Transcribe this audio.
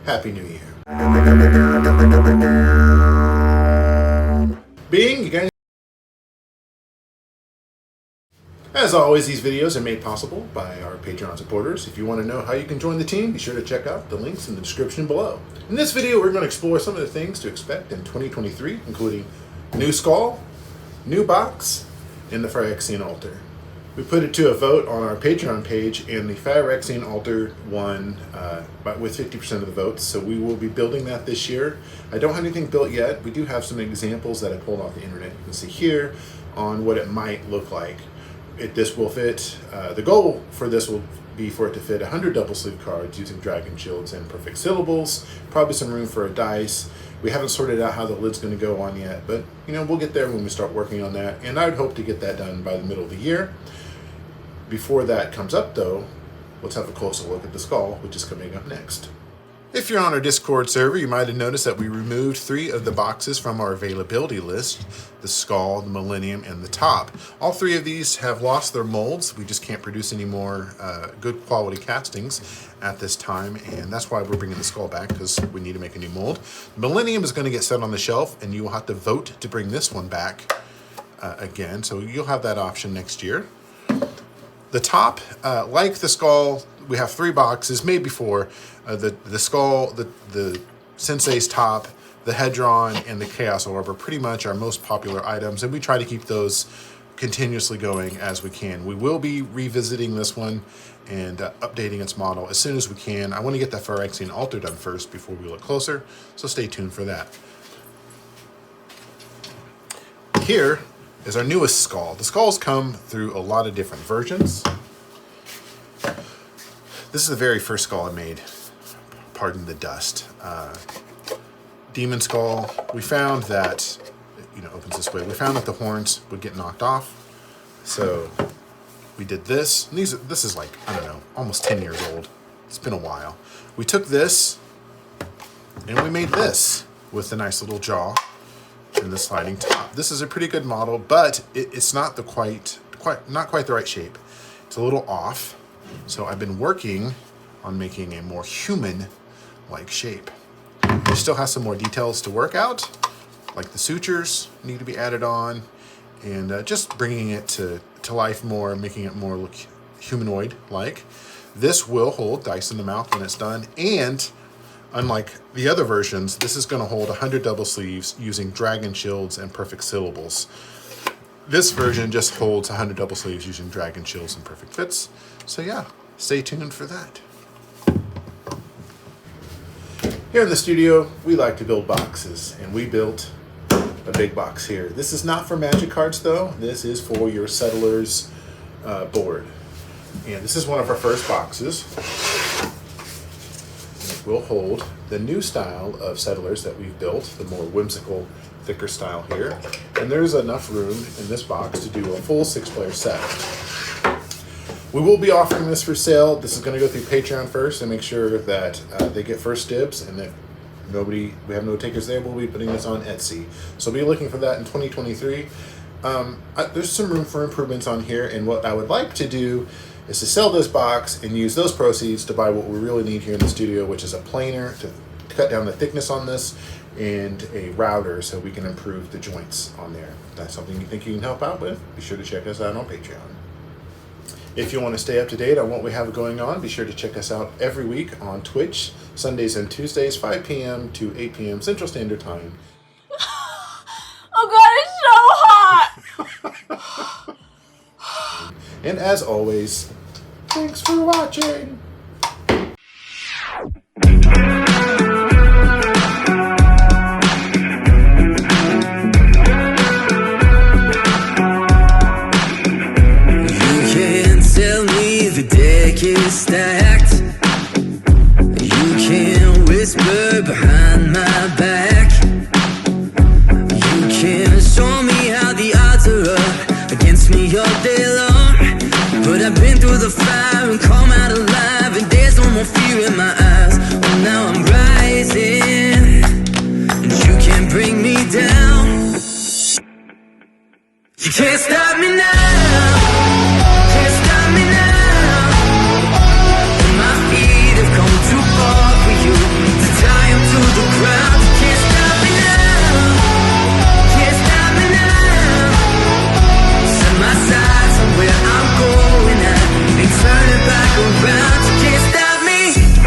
Happy New Year. You guys. As always, these videos are made possible by our Patreon supporters. If you want to know how you can join the team, be sure to check out the links in the description below. In this video, we're going to explore some of the things to expect in 2023, including new skull, new box, and the Phyrexian altar. We put it to a vote on our Patreon page, and the Phyrexian altar won with 50% of the votes, so we will be building that this year. I don't have anything built yet. We do have some examples that I pulled off the internet. You can see here on what it might look like. This will fit, the goal for this will be for it to fit 100 double sleeve cards using dragon shields and perfect syllables, probably some room for a dice. We haven't sorted out how the lid's going to go on yet, but we'll get there when we start working on that, and I would hope to get that done by the middle of the year. Before that comes up though, let's have a closer look at the skull, which is coming up next. If you're on our Discord server, you might have noticed that we removed 3 of the boxes from our availability list: the skull, the millennium, and the top. All 3 of these have lost their molds. We just can't produce any more good quality castings at this time, and that's why we're bringing the skull back, because we need to make a new mold. The millennium is going to get set on the shelf, and you will have to vote to bring this one back again, so you'll have that option next year. The top, like the skull, we have 3 boxes made before. The skull, the Sensei's top, the Hedron, and the Chaos Orb are pretty much our most popular items, and we try to keep those continuously going as we can. We will be revisiting this one and updating its model as soon as we can. I want to get that Phyrexian altar done first before we look closer, so stay tuned for that. Here is our newest skull. The skulls come through a lot of different versions. This is the very first skull I made. Pardon the dust. Demon skull. We found that, opens this way. We found that the horns would get knocked off. So we did this. And this is like, I don't know, almost 10 years old. It's been a while. We took this and we made this with the nice little jaw and the sliding top. This is a pretty good model, but it's not quite the right shape. It's a little off. So I've been working on making a more human-like shape. It still has some more details to work out, like the sutures need to be added on, and just bringing it to life more, making it more look humanoid-like. This will hold dice in the mouth when it's done, and unlike the other versions, this is going to hold 100 double sleeves using dragon shields and perfect syllables. This version just holds 100 double sleeves using dragon shields and perfect fits. So yeah, stay tuned for that. Here in the studio, we like to build boxes, and we built a big box here. This is not for magic cards though. This is for your Settlers board. And this is one of our first boxes. It will hold the new style of Settlers that we've built, the more whimsical, thicker style here. And there's enough room in this box to do a full 6-player set. We will be offering this for sale. This is going to go through Patreon first and make sure that they get first dibs. And if we have no takers there, we'll be putting this on Etsy. So be looking for that in 2023. There's some room for improvements on here. And what I would like to do is to sell this box and use those proceeds to buy what we really need here in the studio, which is a planer to cut down the thickness on this, and a router so we can improve the joints on there. If that's something you think you can help out with, be sure to check us out on Patreon. If you want to stay up to date on what we have going on, be sure to check us out every week on Twitch, Sundays and Tuesdays, 5 p.m. to 8 p.m. Central Standard Time. Oh God, it's so hot! And as always, thanks for watching! Stacked. You can whisper behind my back. You can show me how the odds are up against me all day long. But I've been through the fire and come out alive, and there's no more fear in my eyes. Oh, now I'm rising, and you can't bring me down. You can't stop me now.